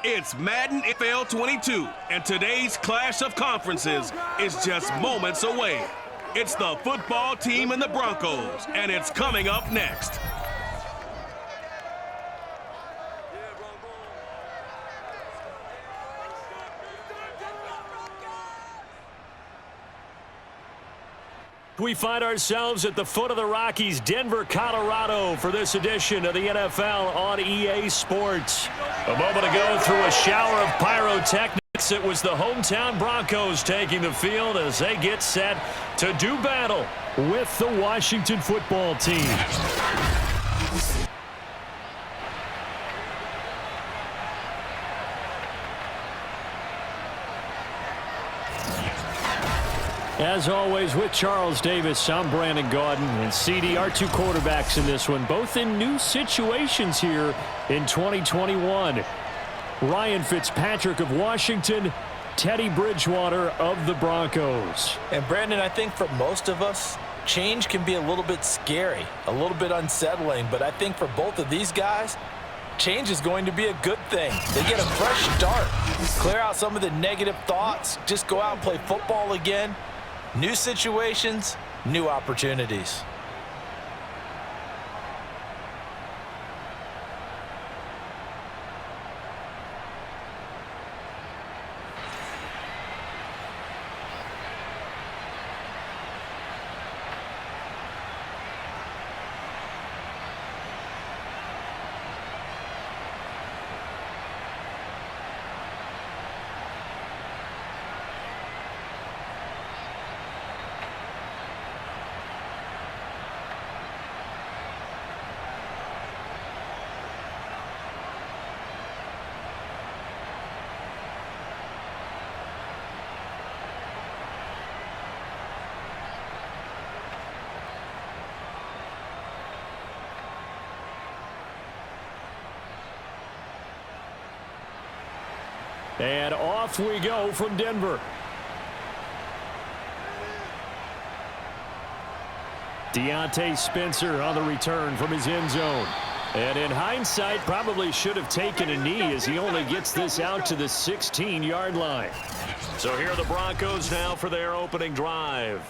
It's Madden NFL 22, and today's clash of conferences is just moments away. It's the football team and the Broncos, and it's coming up next. We find ourselves at the foot of the Rockies, Denver, Colorado, for this edition of the NFL on EA Sports. A moment ago, through a shower of pyrotechnics, it was the hometown Broncos taking the field as they get set to do battle with the Washington football team. As always, with Charles Davis, I'm Brandon Gaudin, and CD, our two quarterbacks in this one, both in new situations here in 2021. Ryan Fitzpatrick of Washington, Teddy Bridgewater of the Broncos. And Brandon, I think for most of us, change can be a little bit scary, a little bit unsettling, but I think for both of these guys, change is going to be a good thing. They get a fresh start, clear out some of the negative thoughts, just go out and play football again. New situations, new opportunities. And off we go from Denver. Deontay Spencer on the return from his end zone. And in hindsight, probably should have taken a knee as he only gets this out to the 16-yard line. So here are the Broncos now for their opening drive.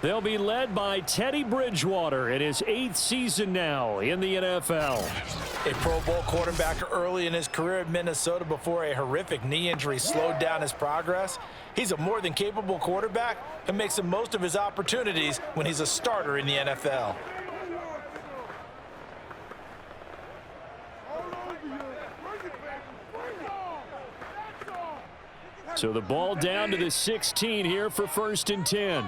They'll be led by Teddy Bridgewater in his 8th season now in the NFL. A Pro Bowl quarterback early in his career at Minnesota before a horrific knee injury slowed down his progress. He's a more than capable quarterback and makes the most of his opportunities when he's a starter in the NFL. So the ball down to the 16 here for 1st and 10.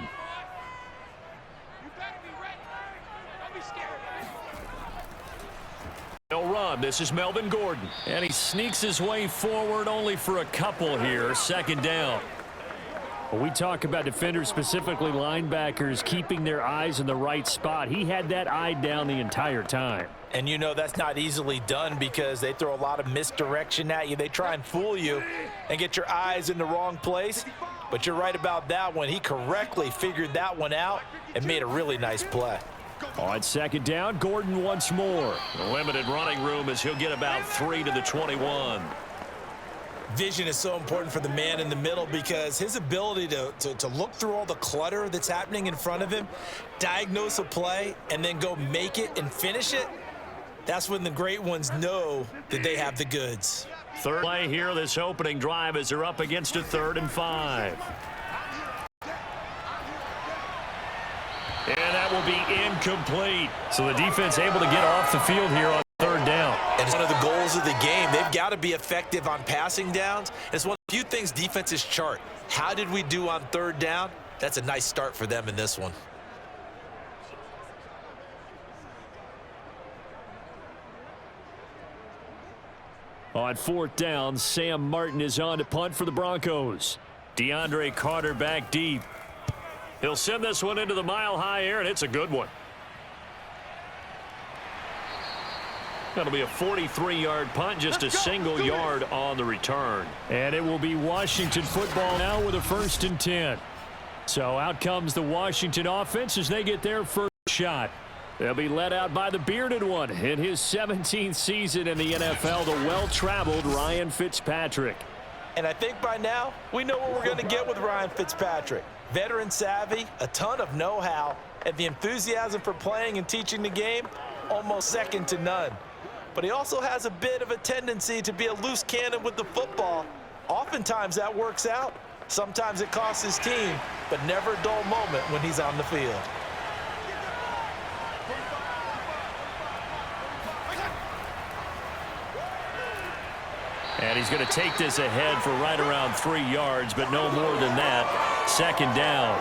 No run. This is Melvin Gordon. And he sneaks his way forward only for a couple here. 2nd down. When we talk about defenders, specifically linebackers, keeping their eyes in the right spot, he had that eye down the entire time. And you know that's not easily done because they throw a lot of misdirection at you. They try and fool you and get your eyes in the wrong place. But you're right about that one. He correctly figured that one out and made a really nice play. On 2nd down, Gordon once more. The limited running room as he'll get about 3 to the 21. Vision is so important for the man in the middle because his ability to look through all the clutter that's happening in front of him, diagnose a play, and then go make it and finish it, that's when the great ones know that they have the goods. Third play here, this opening drive as they're up against a 3rd and 5. And that will be incomplete. So the defense able to get off the field here on 3rd down. And it's one of the goals of the game. They've got to be effective on passing downs. It's one of the few things defenses chart. How did we do on 3rd down? That's a nice start for them in this one. On 4th down, Sam Martin is on to punt for the Broncos. DeAndre Carter back deep. He'll send this one into the mile-high air, and it's a good one. That'll be a 43-yard punt, just a single yard on the return. And it will be Washington football now with a 1st and 10. So out comes the Washington offense as they get their first shot. They'll be led out by the bearded one in his 17th season in the NFL, the well-traveled Ryan Fitzpatrick. And I think by now, we know what we're going to get with Ryan Fitzpatrick. Veteran savvy, a ton of know-how, and the enthusiasm for playing and teaching the game, almost second to none. But he also has a bit of a tendency to be a loose cannon with the football. Oftentimes that works out. Sometimes it costs his team, but never a dull moment when he's on the field. And he's going to take this ahead for right around 3 yards, but no more than that. Second down.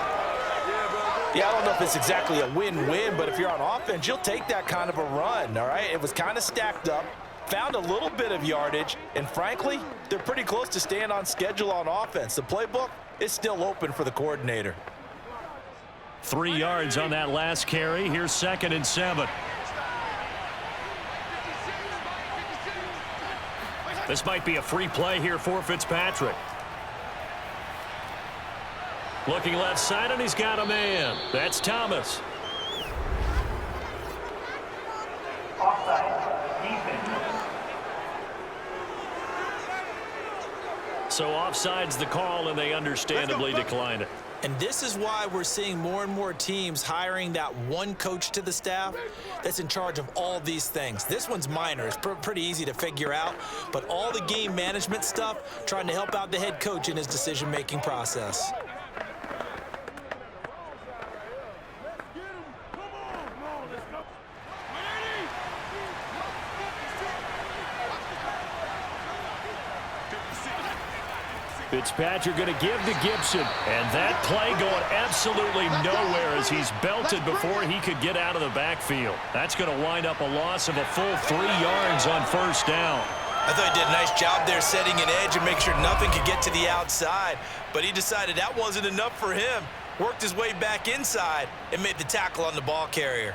Yeah, I don't know if it's exactly a win-win, but if you're on offense, you'll take that kind of a run, all right? It was kind of stacked up, found a little bit of yardage, and frankly, they're pretty close to staying on schedule on offense. The playbook is still open for the coordinator. 3 yards on that last carry. Here's 2nd and 7. This might be a free play here for Fitzpatrick. Looking left side, and he's got a man. That's Thomas. So offside's the call, and they understandably declined it. And this is why we're seeing more and more teams hiring that one coach to the staff that's in charge of all these things. This one's minor. It's pretty easy to figure out. But all the game management stuff, trying to help out the head coach in his decision-making process. Fitzpatrick going to give to Gibson. And that play going absolutely nowhere as he's belted before he could get out of the backfield. That's going to wind up a loss of a full 3 yards on first down. I thought he did a nice job there setting an edge and making sure nothing could get to the outside. But he decided that wasn't enough for him. Worked his way back inside and made the tackle on the ball carrier.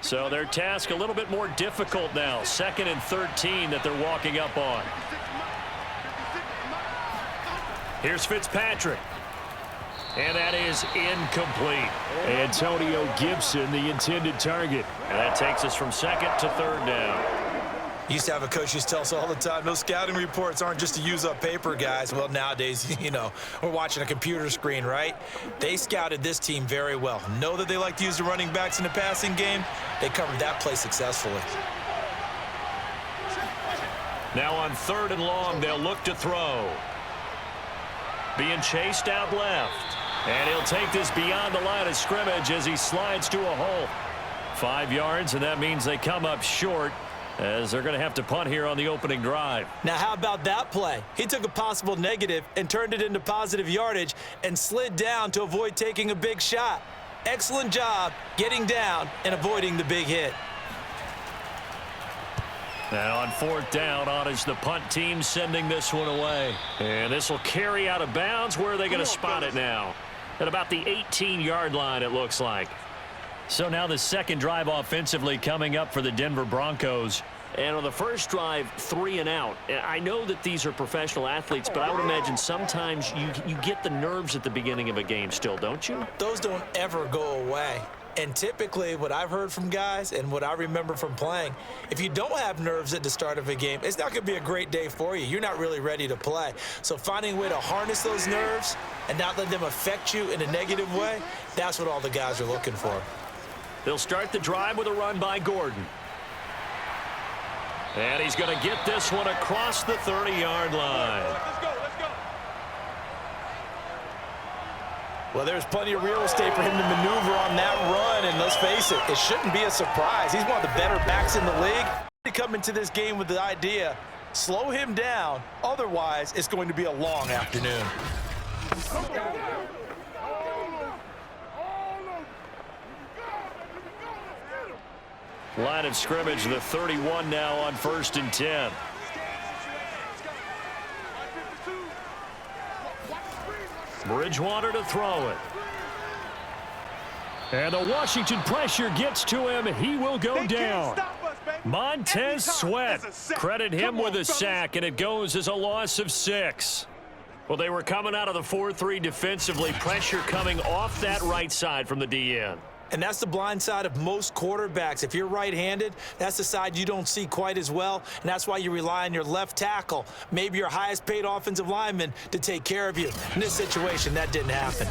So their task a little bit more difficult now. 2nd and 13 that they're walking up on. Here's Fitzpatrick. And that is incomplete. Antonio Gibson, the intended target. And that takes us from 2nd to 3rd down. Used to have a coach used to tell us all the time, those scouting reports aren't just to use up paper, guys. Well, nowadays, you know, we're watching a computer screen, right? They scouted this team very well. Know that they like to use the running backs in the passing game. They covered that play successfully. Now on 3rd and long, they'll look to throw. Being chased out left. And he'll take this beyond the line of scrimmage as he slides to a hole. 5 yards, and that means they come up short, as they're going to have to punt here on the opening drive. Now, how about that play? He took a possible negative and turned it into positive yardage and slid down to avoid taking a big shot. Excellent job getting down and avoiding the big hit. Now on 4th down, on is the punt team sending this one away. And this will carry out of bounds. Where are they going to spot it now? At about the 18-yard line, it looks like. So now the second drive offensively coming up for the Denver Broncos. And on the first drive, 3 and out. I know that these are professional athletes, but I would imagine sometimes you get the nerves at the beginning of a game still, don't you? Those don't ever go away. And typically what I've heard from guys and what I remember from playing, if you don't have nerves at the start of a game, it's not going to be a great day for you. You're not really ready to play. So finding a way to harness those nerves and not let them affect you in a negative way, that's what all the guys are looking for. They'll start the drive with a run by Gordon. And he's going to get this one across the 30-yard line. Let's go. Well, there's plenty of real estate for him to maneuver on that run, and let's face it, it shouldn't be a surprise. He's one of the better backs in the league. To come into this game with the idea, slow him down, otherwise it's going to be a long afternoon. Line of scrimmage, the 31 now on 1st and 10. Bridgewater to throw it. And the Washington pressure gets to him. He will go down. Montez Sweat. Credit him with a sack, and it goes as a loss of 6. Well, they were coming out of the 4-3 defensively. Pressure coming off that right side from the DN. And that's the blind side of most quarterbacks. If you're right-handed, that's the side you don't see quite as well, and that's why you rely on your left tackle, maybe your highest-paid offensive lineman, to take care of you. In this situation, that didn't happen.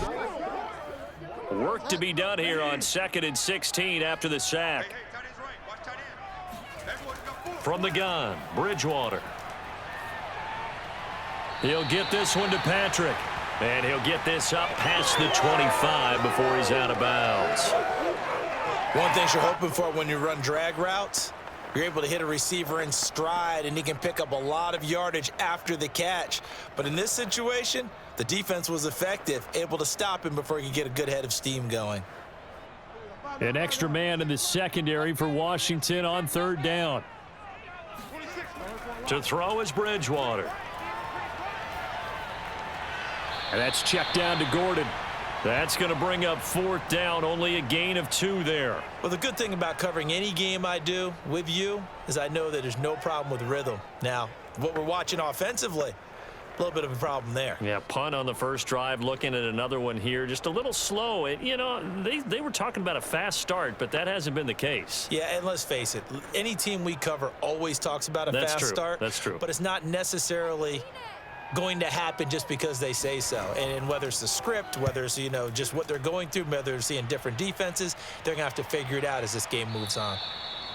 Work to be done here on 2nd and 16 after the sack. From the gun, Bridgewater. He'll get this one to Patrick. And he'll get this up past the 25 before he's out of bounds. One thing you're hoping for when you run drag routes, you're able to hit a receiver in stride, and he can pick up a lot of yardage after the catch. But in this situation, the defense was effective, able to stop him before he could get a good head of steam going. An extra man in the secondary for Washington on 3rd down. To throw is Bridgewater. And that's checked down to Gordon. That's going to bring up 4th down, only a gain of 2 there. Well, the good thing about covering any game I do with you is I know that there's no problem with rhythm. Now, what we're watching offensively, a little bit of a problem there. Yeah, punt on the first drive, looking at another one here, just a little slow. You know, they were talking about a fast start, but that hasn't been the case. Yeah, and let's face it, any team we cover always talks about a fast start. That's true. But it's not necessarily going to happen just because they say so. And whether it's the script, whether it's, you know, just what they're going through, whether they're seeing different defenses, they're going to have to figure it out as this game moves on.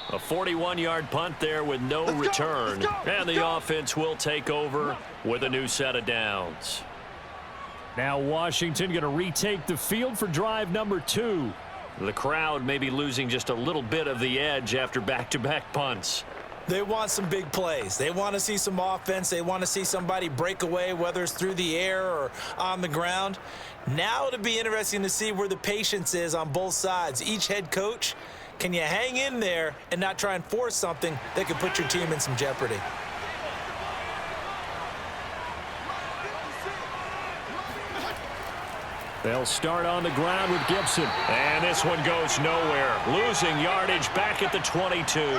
A 41-yard punt there with no return. And the offense will take over with a new set of downs. Now Washington going to retake the field for drive number 2. The crowd may be losing just a little bit of the edge after back-to-back punts. They want some big plays. They want to see some offense. They want to see somebody break away, whether it's through the air or on the ground. Now it'll be interesting to see where the patience is on both sides. Each head coach, can you hang in there and not try and force something that could put your team in some jeopardy? They'll start on the ground with Gibson. And this one goes nowhere. Losing yardage back at the 22.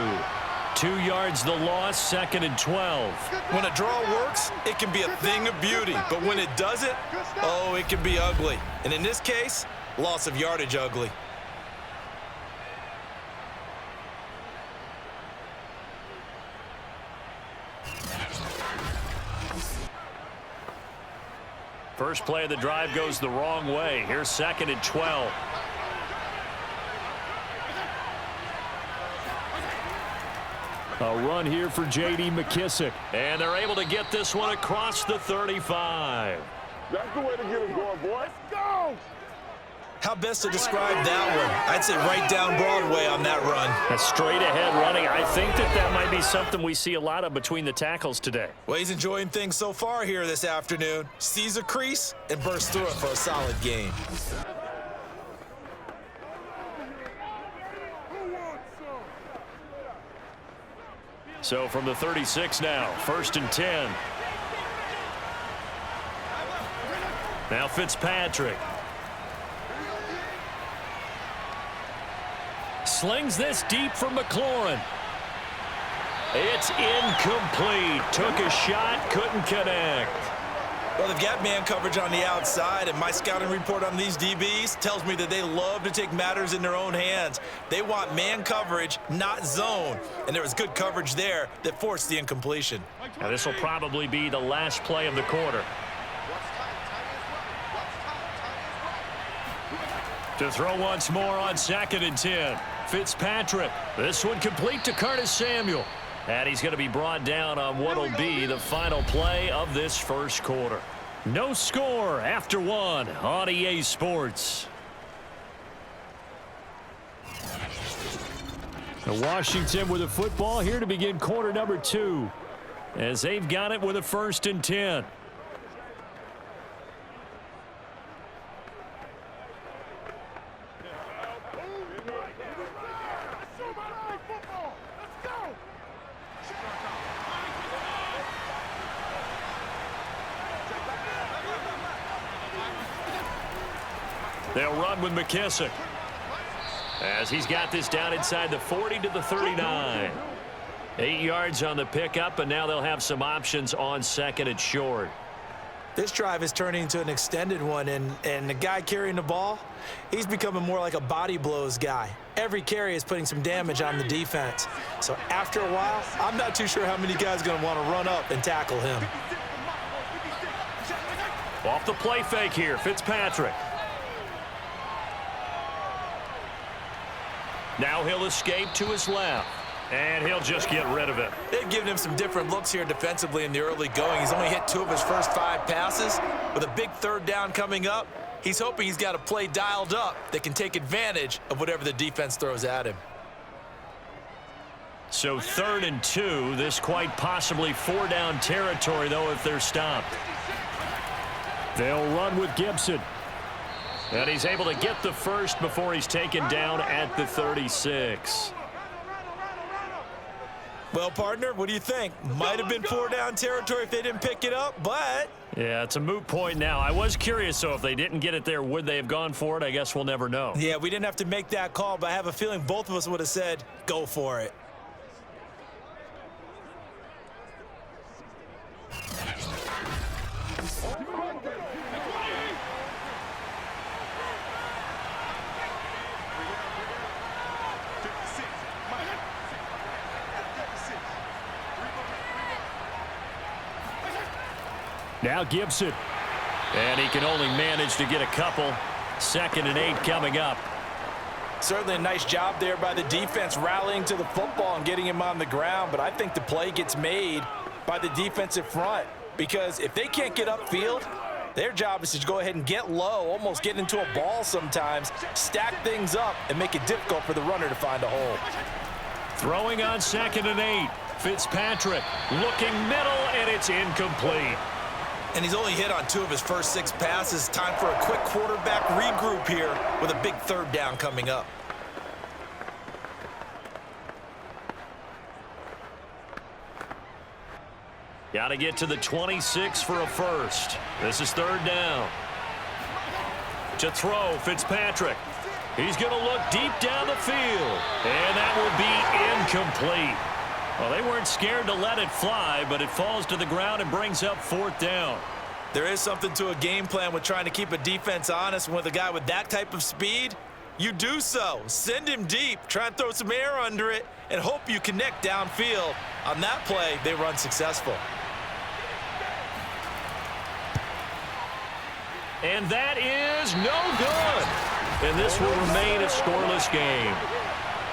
2 yards the loss, 2nd and 12. When a draw works, it can be a thing of beauty. But when it doesn't, oh, it can be ugly. And in this case, loss of yardage ugly. First play of the drive goes the wrong way. Here's 2nd and 12. A run here for J.D. McKissick. And they're able to get this one across the 35. That's the way to get it going, boy. Let's go! How best to describe that one? I'd say right down Broadway on that run. A straight-ahead running. I think that might be something we see a lot of between the tackles today. Well, he's enjoying things so far here this afternoon. Sees a crease and bursts through it for a solid gain. So from the 36 now, 1st and 10. Now Fitzpatrick. Slings this deep for McLaurin. It's incomplete. Took a shot, couldn't connect. Well, they've got man coverage on the outside, and my scouting report on these DBs tells me that they love to take matters in their own hands. They want man coverage, not zone, and there was good coverage there that forced the incompletion. Now this will probably be the last play of the quarter. To throw once more on 2nd and 10. Fitzpatrick. This one complete to Curtis Samuel. And he's going to be brought down on what will be the final play of this first quarter. No score after 1 on EA Sports. Washington with a football here to begin quarter number 2. As they've got it with a 1st and 10. They'll run with McKissick as he's got this down inside the 40 to the 39. 8 yards on the pickup, and now they'll have some options on 2nd and short. This drive is turning into an extended one, and the guy carrying the ball, he's becoming more like a body blows guy. Every carry is putting some damage on the defense. So after a while, I'm not too sure how many guys are going to want to run up and tackle him. Off the play fake here, Fitzpatrick. Now he'll escape to his left, and he'll just get rid of it. They've given him some different looks here defensively in the early going. He's only hit 2 of his first 5 passes. With a big 3rd down coming up, he's hoping he's got a play dialed up that can take advantage of whatever the defense throws at him. So 3rd and 2, this quite possibly 4-down territory, though, if they're stopped. They'll run with Gibson. And he's able to get the first before he's taken down at the 36. Well, partner, what do you think? Might have been 4-down territory if they didn't pick it up, but... Yeah, it's a moot point now. I was curious, so if they didn't get it there, would they have gone for it? I guess we'll never know. Yeah, we didn't have to make that call, but I have a feeling both of us would have said, go for it. Now Gibson. And he can only manage to get a couple. 2nd and 8 coming up. Certainly a nice job there by the defense rallying to the football and getting him on the ground, but I think the play gets made by the defensive front because if they can't get upfield, their job is to go ahead and get low, almost get into a ball sometimes, stack things up, and make it difficult for the runner to find a hole. Throwing on 2nd and 8. Fitzpatrick looking middle, and it's incomplete. And he's only hit on 2 of his first 6 passes. Time for a quick quarterback regroup here with a big 3rd down coming up. Got to get to the 26 for a first. This is 3rd down. To throw, Fitzpatrick. He's going to look deep down the field. And that will be incomplete. Well, they weren't scared to let it fly, but it falls to the ground and brings up 4th down. There is something to a game plan with trying to keep a defense honest. With a guy with that type of speed, you do so. Send him deep, try and throw some air under it, and hope you connect downfield. On that play, they run successful. And that is no good. And this will remain a scoreless game.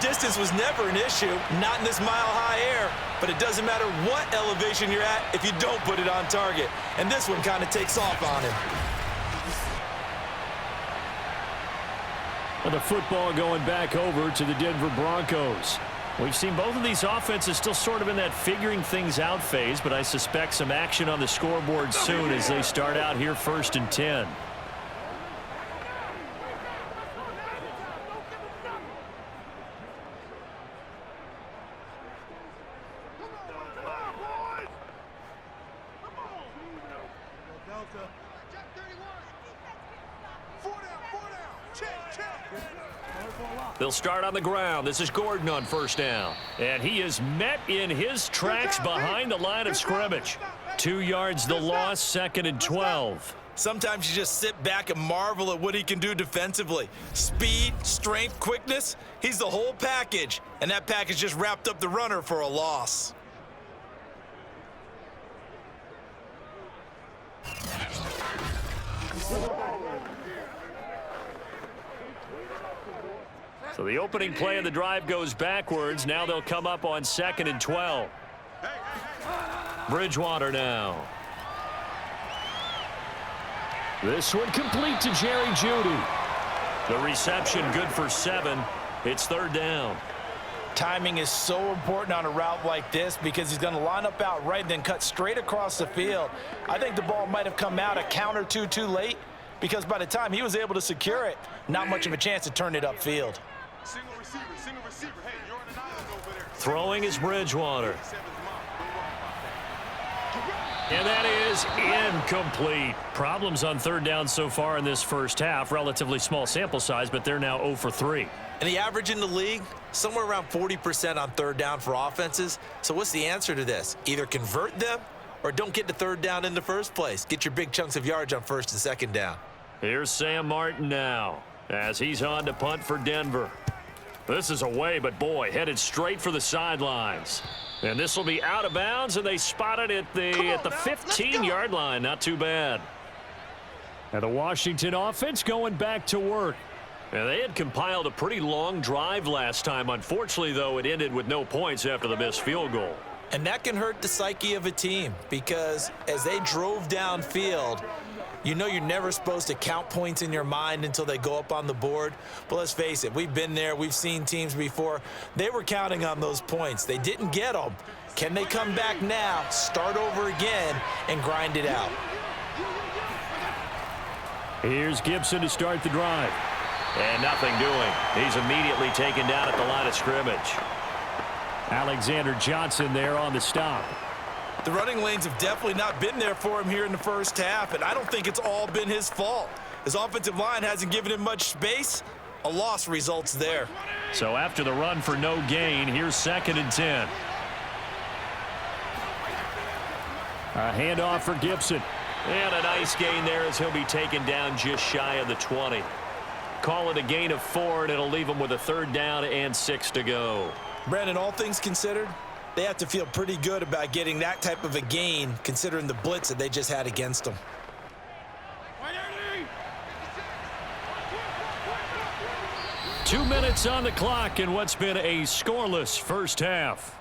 Distance was never an issue, not in this mile-high air, but it doesn't matter what elevation you're at if you don't put it on target. And this one kind of takes off on him. Well, the football going back over to the Denver Broncos. We've seen both of these offenses still sort of in that figuring things out phase, but I suspect some action on the scoreboard soon as they start out here 1st and 10. They'll start on the ground. This is Gordon on 1st down. And he is met in his tracks behind the line of scrimmage. 2 yards the loss, 2nd and 12. Sometimes you just sit back and marvel at what he can do defensively. Speed, strength, quickness, he's the whole package. And that package just wrapped up the runner for a loss. So the opening play of the drive goes backwards. Now they'll come up on 2nd and 12. Bridgewater now. This one complete to Jerry Jeudy. The reception good for 7. It's 3rd down. Timing is so important on a route like this because he's going to line up out right and then cut straight across the field. I think the ball might have come out a count or two too late because by the time he was able to secure it, not much of a chance to turn it upfield. Single receiver. Hey, you're on an island over there. Throwing is Bridgewater. And that is incomplete. Problems on 3rd down so far in this first half. Relatively small sample size, but they're now 0 for 3. And the average in the league, somewhere around 40% on 3rd down for offenses. So what's the answer to this? Either convert them or don't get to third down in the first place. Get your big chunks of yards on first and second down. Here's Sam Martin now as he's on to punt for Denver. This is away, but boy, headed straight for the sidelines. And this will be out of bounds, and they spotted it at the 15-yard line. Not too bad. And the Washington offense going back to work. And they had compiled a pretty long drive last time. Unfortunately, though, it ended with no points after the missed field goal. And that can hurt the psyche of a team because as they drove downfield, you know you're never supposed to count points in your mind until they go up on the board. But let's face it, we've been there. We've seen teams before. They were counting on those points. They didn't get them. Can they come back now, start over again, and grind it out? Here's Gibson to start the drive. And nothing doing. He's immediately taken down at the line of scrimmage. Alexander Johnson there on the stop. The running lanes have definitely not been there for him here in the first half, and I don't think it's all been his fault. His offensive line hasn't given him much space. A loss results there. So after the run for no gain, here's 2nd and 10. A handoff for Gibson. And a nice gain there as he'll be taken down just shy of the 20. Call it a gain of 4, and it'll leave him with a 3rd down and 6 to go. Brandon, all things considered, they have to feel pretty good about getting that type of a gain considering the blitz that they just had against them. 2 minutes on the clock in what's been a scoreless first half.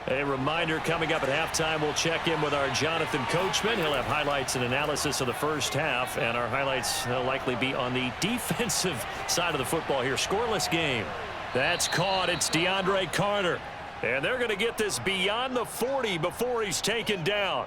A reminder coming up at halftime, we'll check in with our Jonathan Coachman. He'll have highlights and analysis of the first half, and our highlights will likely be on the defensive side of the football here. Scoreless game. That's caught. It's DeAndre Carter. And they're going to get this beyond the 40 before he's taken down.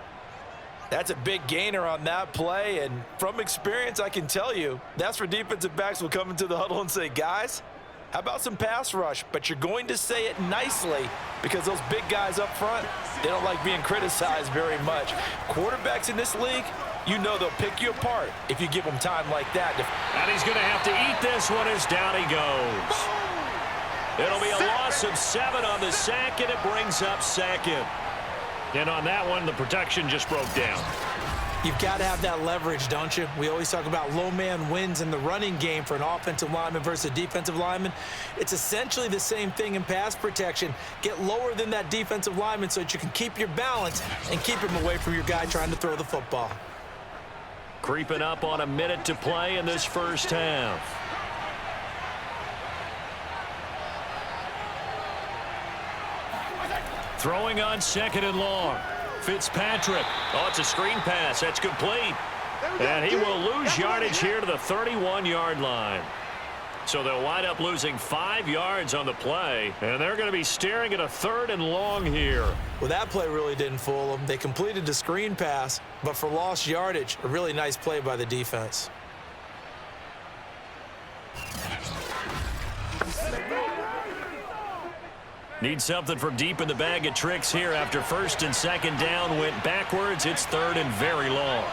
That's a big gainer on that play, and from experience, I can tell you, that's where defensive backs will come into the huddle and say, guys, how about some pass rush? But you're going to say it nicely because those big guys up front, they don't like being criticized very much. Quarterbacks in this league, you know they'll pick you apart if you give them time like that. And he's going to have to eat this one as down he goes. It'll be a loss of 7 on the sack, and it brings up 2nd. And on that one, the protection just broke down. You've got to have that leverage, don't you? We always talk about low man wins in the running game for an offensive lineman versus a defensive lineman. It's essentially the same thing in pass protection. Get lower than that defensive lineman so that you can keep your balance and keep him away from your guy trying to throw the football. Creeping up on a minute to play in this first half. Throwing on 2nd and long. Fitzpatrick. Oh, it's a screen pass. That's complete. And he will lose yardage here to the 31-yard line. So they'll wind up losing 5 yards on the play. And they're going to be staring at a 3rd and long here. Well, that play really didn't fool them. They completed the screen pass, but for lost yardage, a really nice play by the defense. Need something from deep in the bag of tricks here after 1st and 2nd down went backwards. It's 3rd and very long.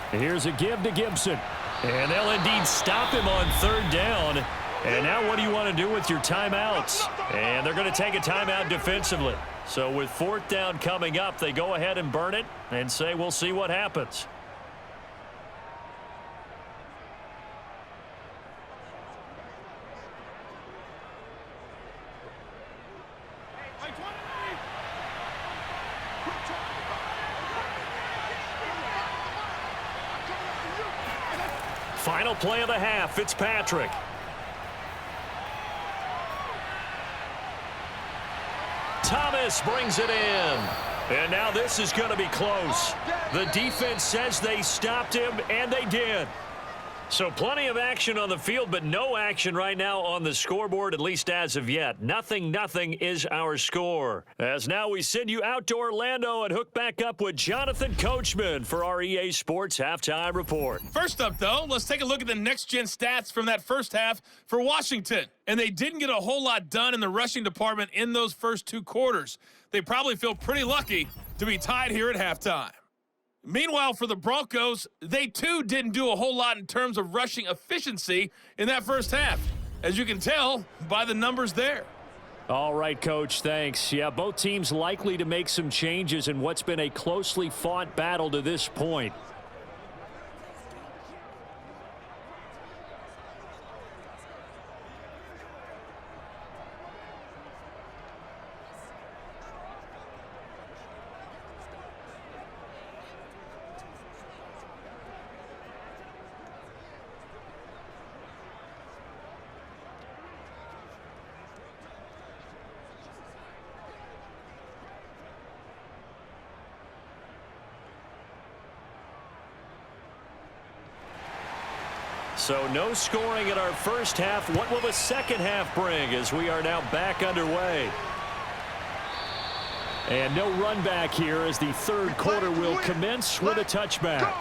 Here's a give to Gibson. And they'll indeed stop him on 3rd down. And now what do you want to do with your timeouts? And they're going to take a timeout defensively. So with 4th down coming up, they go ahead and burn it and say we'll see what happens. Final play of the half, Fitzpatrick. Thomas brings it in. And now this is going to be close. The defense says they stopped him, and they did. So plenty of action on the field, but no action right now on the scoreboard, at least as of yet. 0-0 is our score. As now we send you out to Orlando and hook back up with Jonathan Coachman for our EA Sports Halftime Report. First up, though, let's take a look at the next-gen stats from that first half for Washington. And they didn't get a whole lot done in the rushing department in those first 2 quarters. They probably feel pretty lucky to be tied here at halftime. Meanwhile, for the Broncos, they too didn't do a whole lot in terms of rushing efficiency in that first half, as you can tell by the numbers there. All right, Coach, thanks. Yeah, both teams likely to make some changes in what's been a closely fought battle to this point. So no scoring in our first half. What will the second half bring as we are now back underway? And no run back here as the third quarter will commence with a touchback.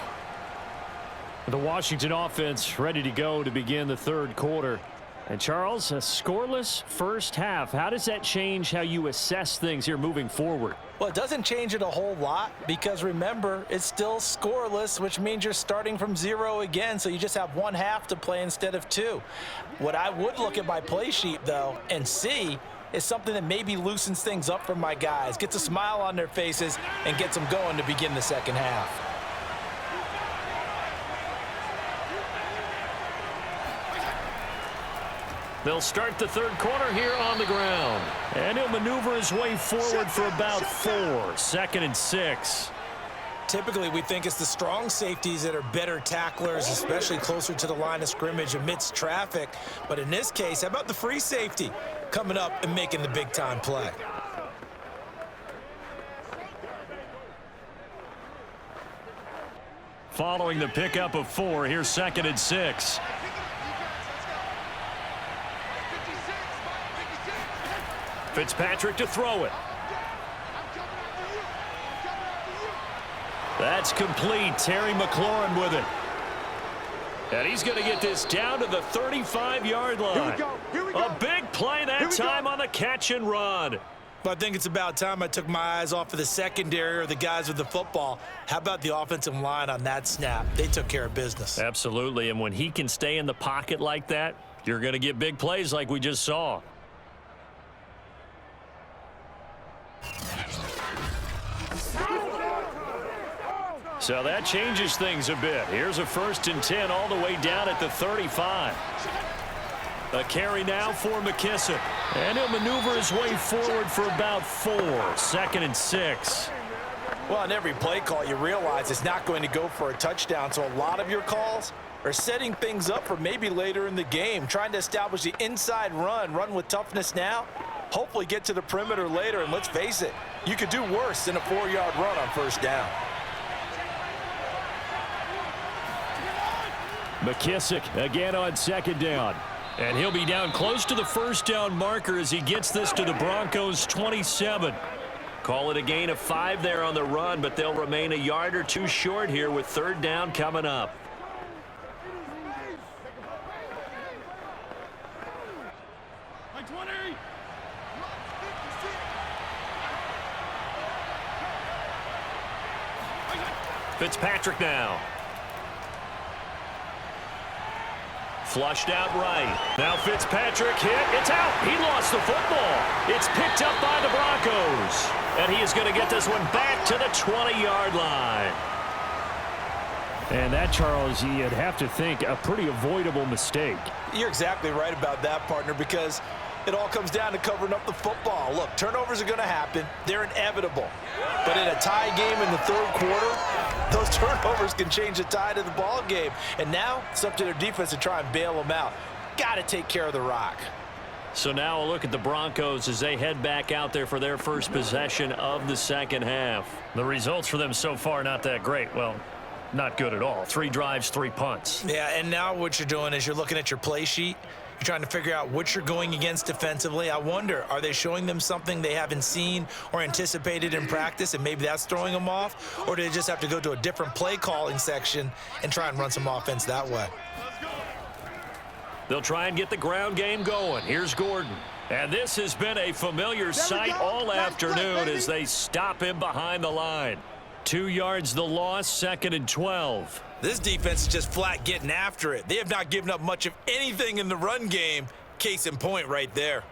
The Washington offense ready to go to begin the third quarter. And Charles, a scoreless first half. How does that change how you assess things here moving forward? Well, it doesn't change it a whole lot because remember, it's still scoreless, which means you're starting from 0 again, so you just have one half to play instead of 2. What I would look at my play sheet, though, and see is something that maybe loosens things up for my guys, gets a smile on their faces, and gets them going to begin the second half. They'll start the third quarter here on the ground. And he'll maneuver his way forward for about 4. 2nd and 6. Typically, we think it's the strong safeties that are better tacklers, especially closer to the line of scrimmage amidst traffic. But in this case, how about the free safety coming up and making the big-time play? Following the pickup of 4, here's 2nd and 6. Fitzpatrick to throw it. That's complete. Terry McLaurin with it. And he's going to get this down to the 35-yard line. Here we go. A big play that time on the catch and run. But I think it's about time I took my eyes off of the secondary or the guys with the football. How about the offensive line on that snap? They took care of business. Absolutely, and when he can stay in the pocket like that, you're going to get big plays like we just saw. So that changes things a bit. Here's a 1st and 10 all the way down at the 35. A carry now for McKissick. And he'll maneuver his way forward for about 4. 2nd and 6. Well, on every play call, you realize it's not going to go for a touchdown. So a lot of your calls are setting things up for maybe later in the game, trying to establish the inside run with toughness now, hopefully get to the perimeter later. And let's face it, you could do worse than a 4-yard run on 1st down. McKissick again on 2nd down. And he'll be down close to the 1st down marker as he gets this to the Broncos' 27. Call it a gain of 5 there on the run, but they'll remain a yard or 2 short here with 3rd down coming up. Fitzpatrick now. Flushed out right. Now Fitzpatrick hit. It's out. He lost the football. It's picked up by the Broncos. And he is going to get this one back to the 20-yard line. And that, Charles, you'd have to think a pretty avoidable mistake. You're exactly right about that, partner, because it all comes down to covering up the football. Look, turnovers are going to happen. They're inevitable. But in a tie game in the third quarter, those turnovers can change the tide of the ball game. And now it's up to their defense to try and bail them out. Got to take care of the rock. So now a look at the Broncos as they head back out there for their first possession of the second half. The results for them so far not that great. Well, not good at all. 3 drives, 3 punts. Yeah, and now what you're doing is you're looking at your play sheet. You're trying to figure out what you're going against defensively. I wonder, are they showing them something they haven't seen or anticipated in practice, and maybe that's throwing them off? Or do they just have to go to a different play calling section and try and run some offense that way? They'll try and get the ground game going. Here's Gordon. And this has been a familiar sight all afternoon as they stop him behind the line. 2 yards the loss, 2nd and 12. This defense is just flat getting after it. They have not given up much of anything in the run game. Case in point right there.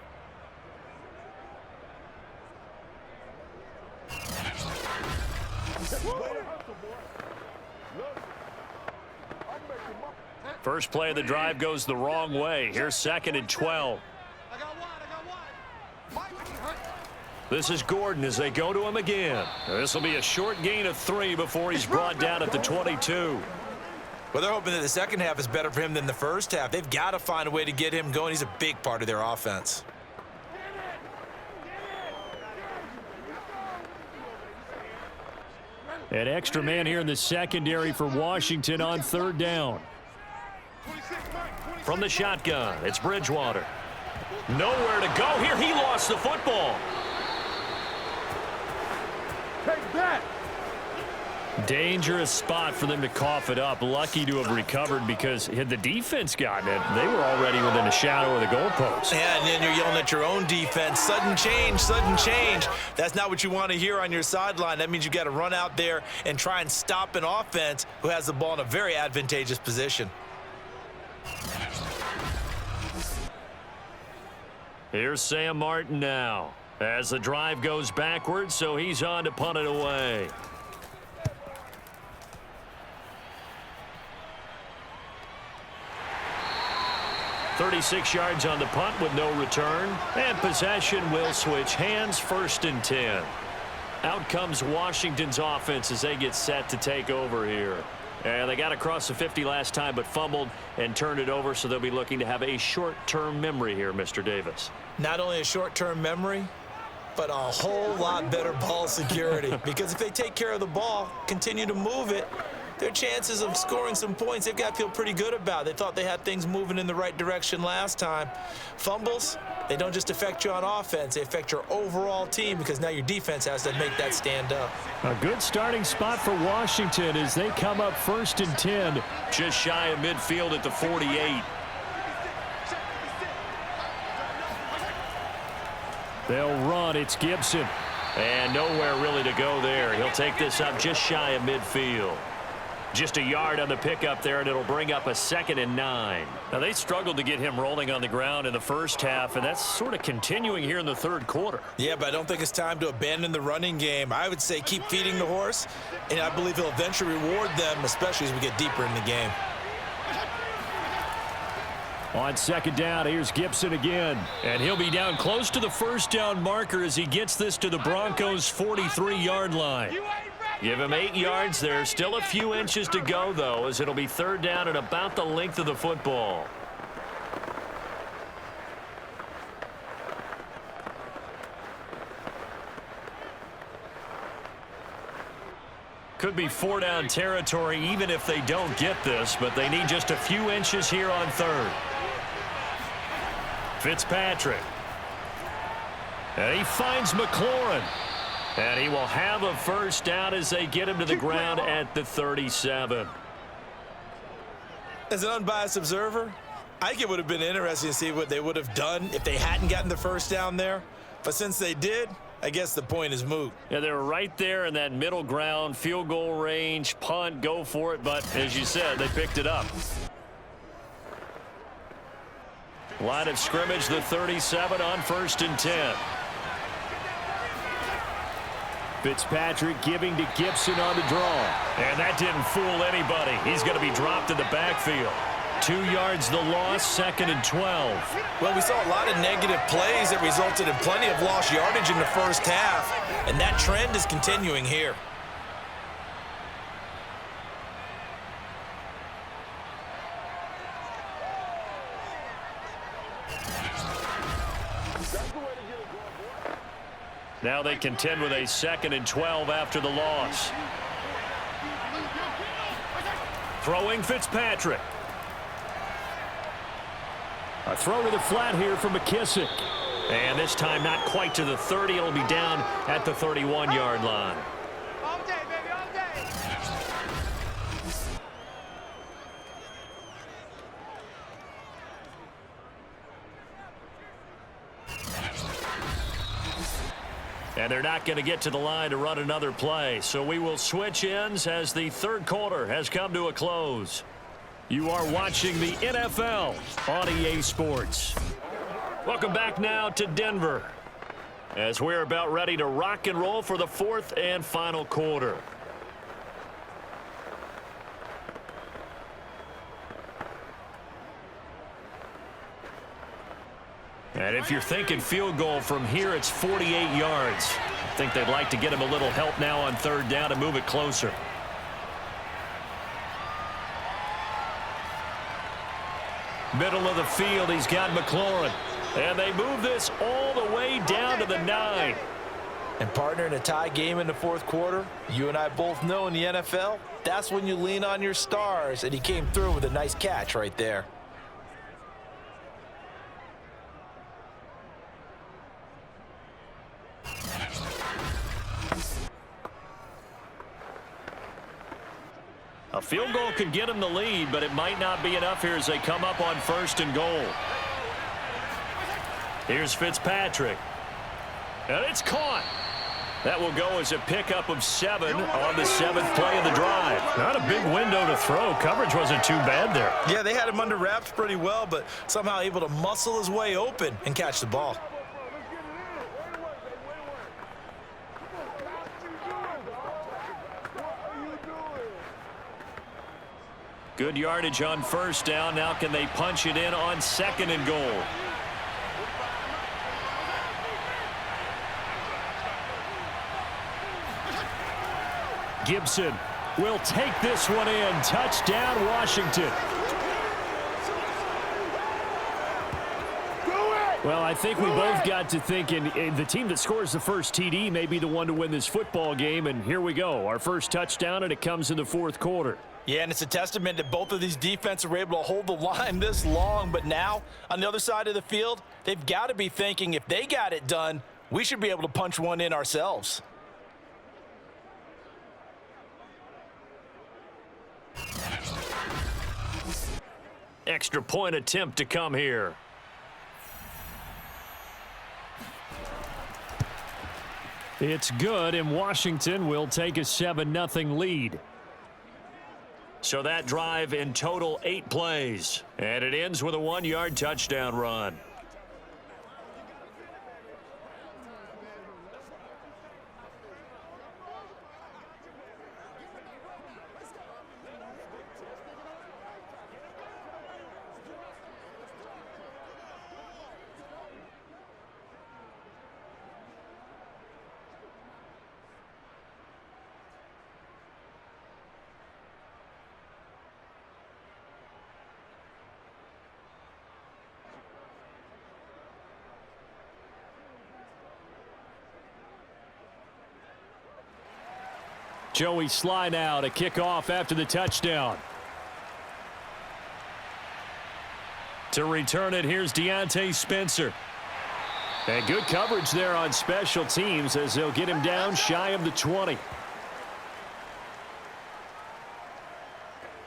First play of the drive goes the wrong way. Here's 2nd and 12. This is Gordon as they go to him again. This will be a short gain of 3 before he's brought down at the 22. Well, they're hoping that the second half is better for him than the first half. They've got to find a way to get him going. He's a big part of their offense. An extra man here in the secondary for Washington on 3rd down. From the shotgun, it's Bridgewater. Nowhere to go here. He lost the football. Take that. Dangerous spot for them to cough it up. Lucky to have recovered because had the defense gotten it, they were already within a shadow of the goalpost. Yeah, and then you're yelling at your own defense. Sudden change, sudden change. That's not what you want to hear on your sideline. That means you got to run out there and try and stop an offense who has the ball in a very advantageous position. Here's Sam Martin now as the drive goes backwards, so he's on to punt it away. .36 yards on the punt with no return, and possession will switch hands. 1st and 10. Out comes Washington's offense as they get set to take over here. And they got across the 50 last time but fumbled and turned it over, so they'll be looking to have a short-term memory here, Mr. Davis. Not only a short-term memory, but a whole lot better ball security. Because if they take care of the ball, continue to move it, their chances of scoring some points, they've got to feel pretty good about. They thought they had things moving in the right direction last time. Fumbles, they don't just affect you on offense, they affect your overall team because now your defense has to make that stand up. A good starting spot for Washington as they come up 1st and 10. Just shy of midfield at the 48. They'll run. It's Gibson. And nowhere really to go there. He'll take this up just shy of midfield. Just a yard on the pickup there, and it'll bring up a 2nd and 9. Now, they struggled to get him rolling on the ground in the first half, and that's sort of continuing here in the 3rd quarter. Yeah, but I don't think it's time to abandon the running game. I would say keep feeding the horse, and I believe he'll eventually reward them, especially as we get deeper in the game. On 2nd down, here's Gibson again. And he'll be down close to the 1st down marker as he gets this to the Broncos' 43-yard line. Give him 8 yards there. Still a few inches to go, though, as it'll be 3rd down at about the length of the football. Could be 4-down territory even if they don't get this, but they need just a few inches here on 3rd. Fitzpatrick. And he finds McLaurin. And he will have a 1st down as they get him to the ground at the 37. As an unbiased observer, I think it would have been interesting to see what they would have done if they hadn't gotten the 1st down there. But since they did, I guess the point is moot. Yeah, they were right there in that middle ground, field goal range, punt, go for it. But as you said, they picked it up. Line of scrimmage, the 37 on 1st and 10. Fitzpatrick giving to Gibson on the draw. And that didn't fool anybody. He's going to be dropped in the backfield. 2 yards the loss, 2nd and 12. Well, we saw a lot of negative plays that resulted in plenty of lost yardage in the first half, and that trend is continuing here. Now they contend with a 2nd and 12 after the loss. Throwing Fitzpatrick. A throw to the flat here from McKissick. And this time not quite to the 30. It'll be down at the 31-yard line. All day, baby, all day. And they're not going to get to the line to run another play. So we will switch ends as the third quarter has come to a close. You are watching the NFL on EA Sports. Welcome back now to Denver as we're about ready to rock and roll for the fourth and final quarter. And if you're thinking field goal from here, it's 48 yards. I think they'd like to get him a little help now on third down and move it closer. Middle of the field, he's got McLaurin. And they move this all the way down to the 9. And partner, in a tie game in the fourth quarter, you and I both know in the NFL, that's when you lean on your stars, and he came through with a nice catch right there. A field goal could get him the lead, but it might not be enough here as they come up on first and goal. Here's Fitzpatrick. And it's caught. That will go as a pickup of 7 on the 7th play of the drive. Not a big window to throw. Coverage wasn't too bad there. Yeah, they had him under wraps pretty well, but somehow able to muscle his way open and catch the ball. Good yardage on first down. Now can they punch it in on second and goal? Gibson will take this one in. Touchdown, Washington. Well, I think we both got to thinking the team that scores the first TD may be the one to win this football game, and here we go. Our first touchdown, and it comes in the fourth quarter. Yeah, and it's a testament that both of these defenses were able to hold the line this long, but now, on the other side of the field, they've got to be thinking if they got it done, we should be able to punch one in ourselves. Extra point attempt to come here. It's good, and Washington will take a 7-0 lead. So that drive in total 8 plays. And it ends with a 1-yard touchdown run. Joey Sly now to kick off after the touchdown. To return it, here's Deontay Spencer. And good coverage there on special teams as they'll get him down shy of the 20.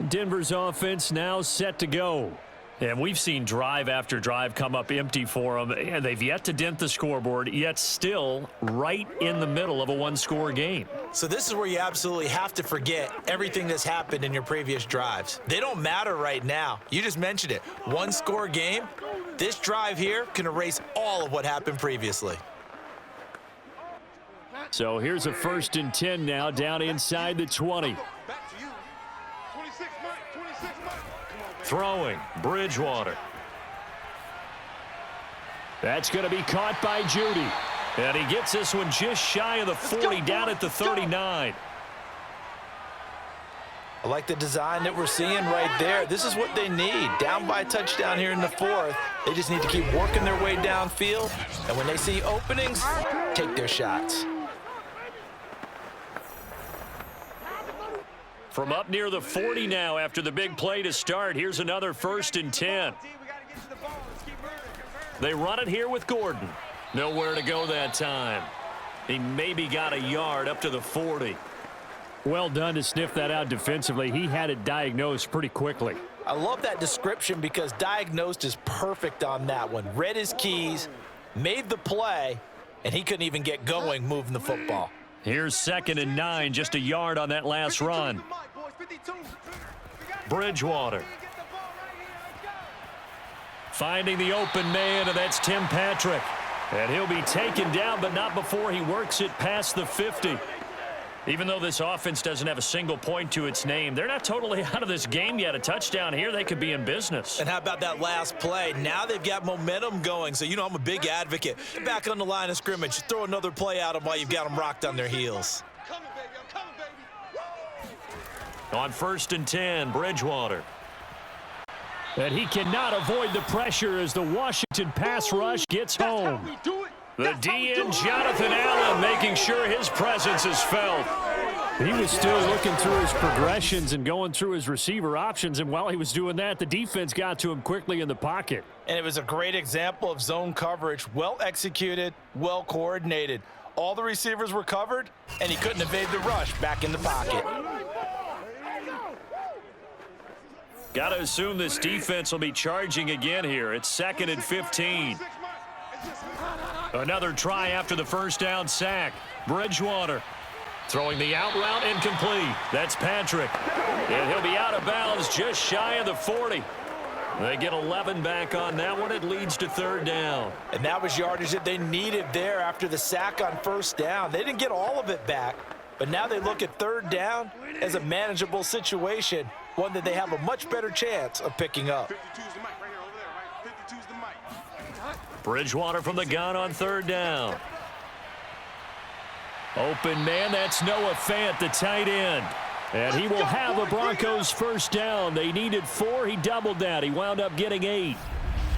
Denver's offense now set to go. And we've seen drive after drive come up empty for them, and they've yet to dent the scoreboard, yet still right in the middle of a one-score game. So this is where you absolutely have to forget everything that's happened in your previous drives. They don't matter right now. You just mentioned it. One-score game. This drive here can erase all of what happened previously. So here's a 1st and 10 now down inside the 20. Throwing, Bridgewater. That's going to be caught by Judy. And he gets this one just shy of the 40, down at the 39. I like the design that we're seeing right there. This is what they need. Down by a touchdown here in the 4th. They just need to keep working their way downfield. And when they see openings, take their shots. From up near the 40 now after the big play to start. Here's another 1st and 10. They run it here with Gordon. Nowhere to go that time. He maybe got a yard up to the 40. Well done to sniff that out defensively. He had it diagnosed pretty quickly. I love that description because diagnosed is perfect on that one. Read his keys, made the play, and he couldn't even get going moving the football. Here's 2nd and 9, just a yard on that last run. Bridgewater. Finding the open man, and that's Tim Patrick. And he'll be taken down, but not before he works it past the 50. Even though this offense doesn't have a single point to its name, they're not totally out of this game yet. A touchdown here, they could be in business. And how about that last play? Now they've got momentum going. So, I'm a big advocate. Back on the line of scrimmage, throw another play at them while you've got them rocked on their heels. On 1st and 10, Bridgewater. And he cannot avoid the pressure as the Washington pass rush gets home. The DN, Jonathan Allen, making sure his presence is felt. He was still looking through his progressions and going through his receiver options, and while he was doing that, the defense got to him quickly in the pocket. And it was a great example of zone coverage, well executed, well coordinated. All the receivers were covered, and he couldn't evade the rush back in the pocket. Got to assume this defense will be charging again here. It's 2nd and 15. Another try after the first down sack. Bridgewater throwing the out route incomplete. That's Patrick. And he'll be out of bounds just shy of the 40. They get 11 back on that one. It leads to 3rd down. And that was yardage that they needed there after the sack on 1st down. They didn't get all of it back, but now they look at 3rd down as a manageable situation, one that they have a much better chance of picking up. 52's the mic right here over there, right? 52's the mic. Bridgewater from the gun on 3rd down. Open man, that's Noah Fant, the tight end. And he will have the Broncos 1st down. They needed 4. He doubled that. He wound up getting 8.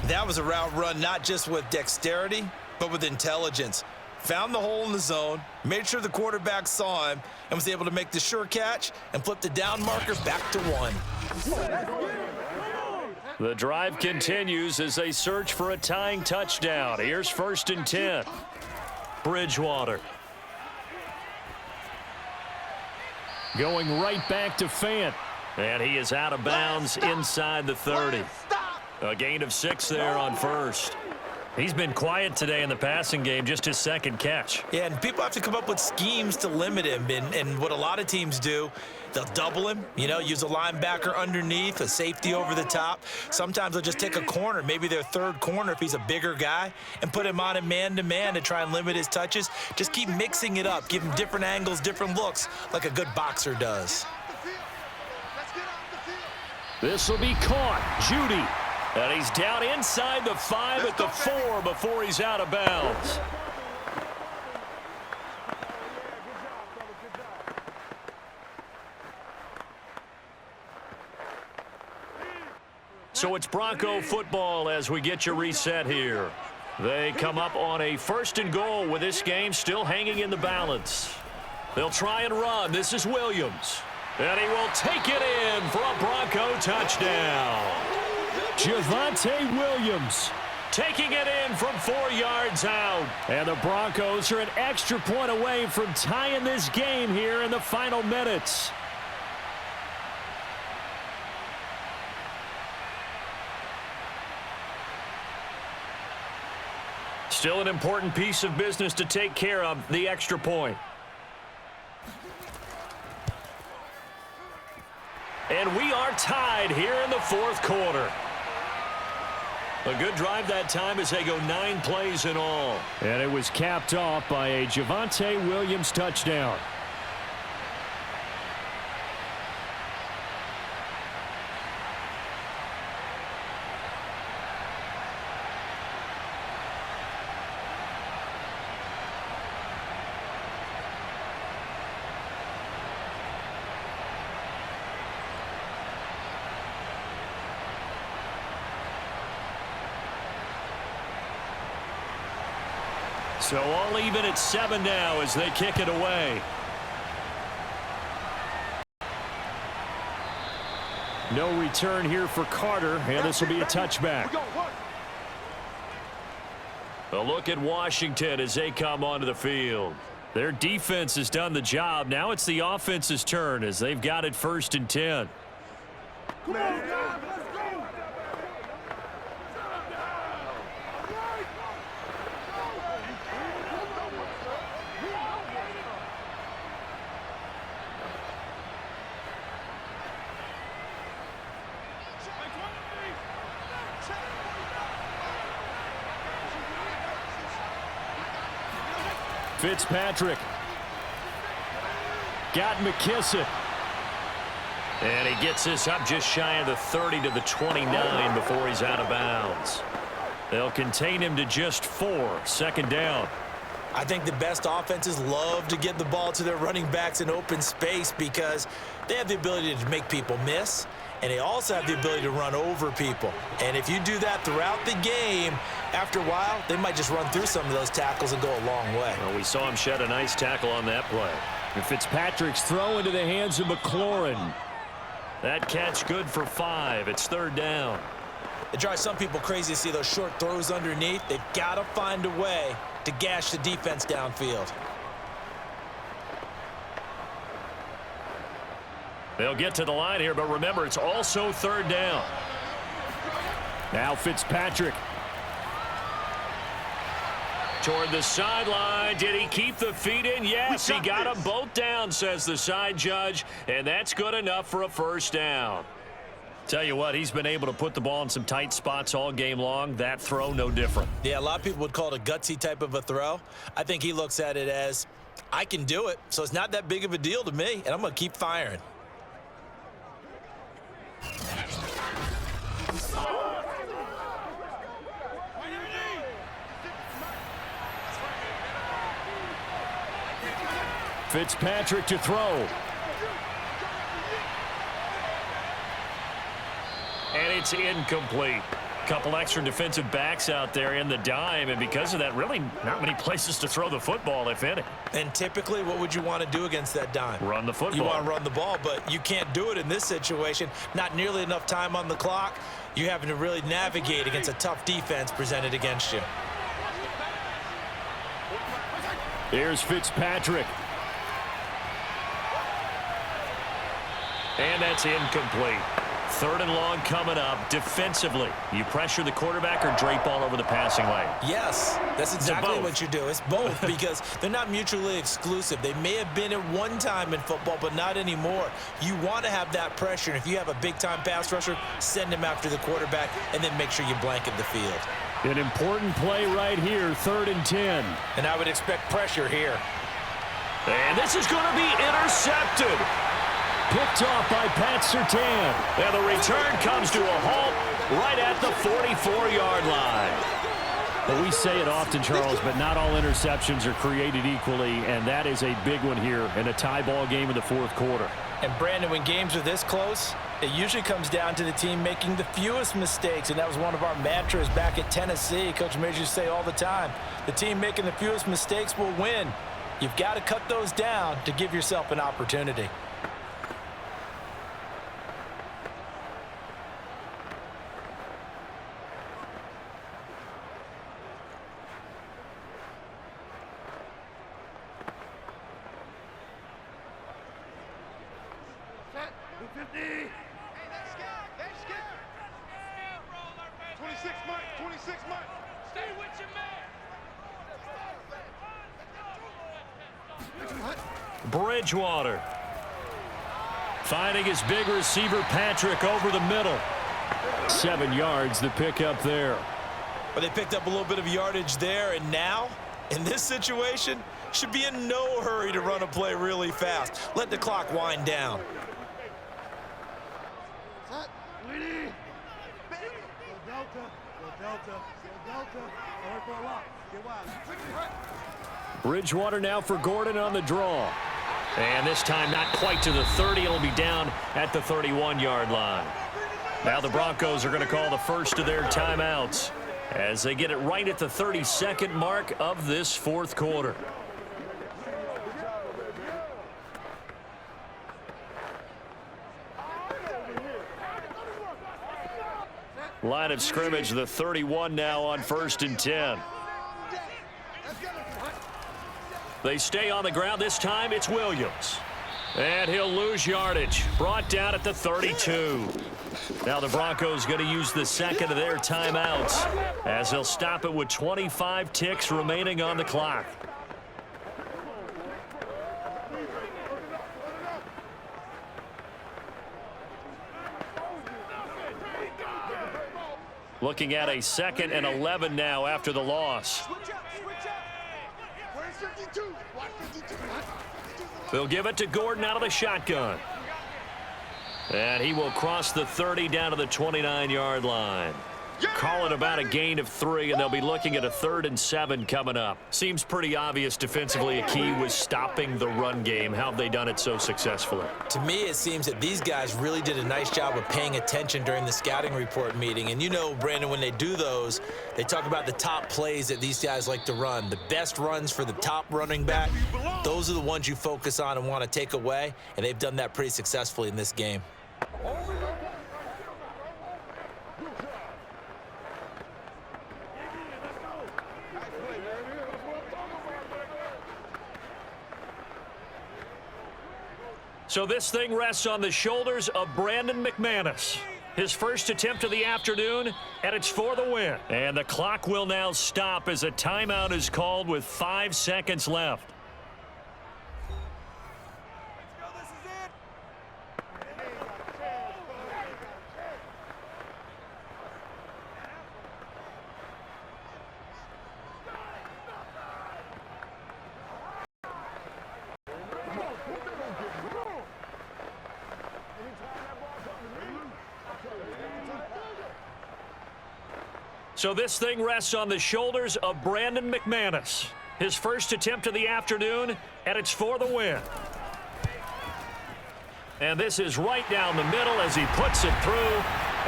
That was a route run not just with dexterity, but with intelligence. Found the hole in the zone, made sure the quarterback saw him, and was able to make the sure catch and flip the down marker back to 1. The drive continues as they search for a tying touchdown. Here's 1st and 10. Bridgewater. Going right back to Fant. And he is out of bounds inside the 30. A gain of 6 there on 1st. He's been quiet today in the passing game, just his 2nd catch. Yeah, and people have to come up with schemes to limit him. And what a lot of teams do, they'll double him, use a linebacker underneath, a safety over the top. Sometimes they'll just take a corner, maybe their 3rd corner if he's a bigger guy, and put him on a man-to-man to try and limit his touches. Just keep mixing it up, give him different angles, different looks, like a good boxer does. This will be caught. Judy. And he's down inside the 5 at the 4 before he's out of bounds. So it's Bronco football as we get you reset here. They come up on a 1st and goal with this game still hanging in the balance. They'll try and run. This is Williams. And he will take it in for a Bronco touchdown. Javonte Williams taking it in from 4 yards out. And the Broncos are an extra point away from tying this game here in the final minutes. Still an important piece of business to take care of, the extra point. And we are tied here in the 4th quarter. A good drive that time as they go 9 plays in all. And it was capped off by a Javonte Williams touchdown. So all even at 7 now as they kick it away. No return here for Carter, and this will be a touchback. A look at Washington as they come onto the field. Their defense has done the job. Now it's the offense's turn as they've got it 1st and 10. Come on, guys, let's go. Fitzpatrick. Got McKissick. And he gets this up just shy of the 30 to the 29 before he's out of bounds. They'll contain him to just 4. Second down. I think the best offenses love to get the ball to their running backs in open space because they have the ability to make people miss, and they also have the ability to run over people. And if you do that throughout the game, after a while, they might just run through some of those tackles and go a long way. Well, we saw him shed a nice tackle on that play. And Fitzpatrick's throw into the hands of McLaurin. That catch good for 5. It's third down. It drives some people crazy to see those short throws underneath. They've got to find a way to gash the defense downfield. They'll get to the line here, but remember, it's also third down. Now Fitzpatrick. Toward the sideline. Did he keep the feet in? Yes, he got them both down, says the side judge, and that's good enough for a first down. Tell you what, he's been able to put the ball in some tight spots all game long. That throw, no different. Yeah, a lot of people would call it a gutsy type of a throw. I think he looks at it as, I can do it, so it's not that big of a deal to me, and I'm going to keep firing. Fitzpatrick to throw. And it's incomplete. Couple extra defensive backs out there in the dime, and because of that, really not many places to throw the football, if any. And typically, what would you want to do against that dime? Run the football. You want to run the ball, but you can't do it in this situation. Not nearly enough time on the clock. You're having to really navigate against a tough defense presented against you. Here's Fitzpatrick. And that's incomplete. Third and long coming up. Defensively, you pressure the quarterback or drape all over the passing lane? Yes, that's exactly both. what you do. It's both because they're not mutually exclusive. They may have been at one time in football, but not anymore. You want to have that pressure, and if you have a big-time pass rusher, send him after the quarterback, and then make sure you blanket the field. An important play right here, 3rd and 10. And I would expect pressure here. And this is going to be intercepted. Picked off by Pat Surtain. And the return comes to a halt right at the 44-yard line. But we say it often, Charles, but not all interceptions are created equally, and that is a big one here in a tie ball game in the 4th quarter. And, Brandon, when games are this close, it usually comes down to the team making the fewest mistakes, and that was one of our mantras back at Tennessee. Coach Major used to say all the time, the team making the fewest mistakes will win. You've got to cut those down to give yourself an opportunity. Bridgewater finding his big receiver Patrick over the middle. 7 yards the pick up there. But they picked up a little bit of yardage there, and now in this situation should be in no hurry to run a play really fast. Let the clock wind down. Bridgewater now for Gordon on the draw. And this time not quite to the 30. It'll be down at the 31-yard line. Now the Broncos are going to call the first of their timeouts as they get it right at the 32nd mark of this 4th quarter. Line of scrimmage, the 31 now on 1st and 10. They stay on the ground. This time it's Williams. And he'll lose yardage. Brought down at the 32. Now the Broncos going to use the second of their timeouts as they'll stop it with 25 ticks remaining on the clock. Looking at a 2nd and 11 now after the loss. Where's 52? Watch 52. They'll give it to Gordon out of the shotgun. And he will cross the 30 down to the 29-yard line. Call it about a gain of 3, and they'll be looking at a 3rd and 7 coming up. Seems pretty obvious defensively a key was stopping the run game. How have they done it so successfully? To me, it seems that these guys really did a nice job of paying attention during the scouting report meeting. And you know, Brandon, when they do those, they talk about the top plays that these guys like to run. The best runs for the top running back, those are the ones you focus on and want to take away. And they've done that pretty successfully in this game. So this thing rests on the shoulders of Brandon McManus. His first attempt of the afternoon, and it's for the win. And the clock will now stop as a timeout is called with 5 seconds left. So this thing rests on the shoulders of Brandon McManus. His first attempt of the afternoon, and it's for the win. And this is right down the middle as he puts it through.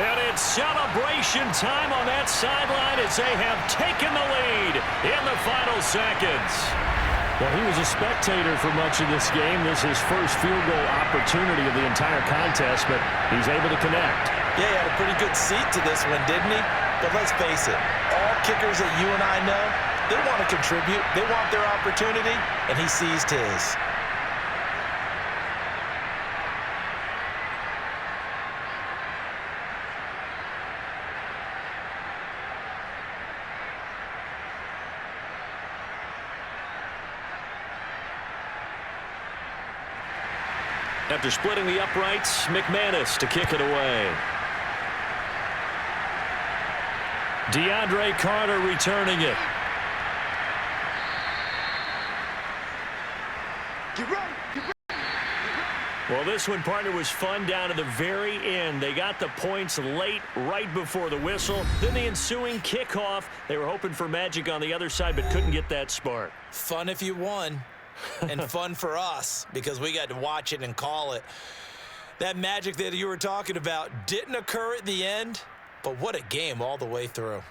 And it's celebration time on that sideline as they have taken the lead in the final seconds. Well, he was a spectator for much of this game. This is his first field goal opportunity of the entire contest, but he's able to connect. Yeah, he had a pretty good seat to this one, didn't he? But let's face it, all kickers that you and I know, they want to contribute. They want their opportunity, and he seized his. After splitting the uprights, McManus to kick it away. DeAndre Carter returning it. Well, this one, partner, was fun down to the very end. They got the points late, right before the whistle. Then the ensuing kickoff. They were hoping for magic on the other side, but couldn't get that spark. Fun if you won, and fun for us because we got to watch it and call it. That magic that you were talking about didn't occur at the end, but what a game all the way through.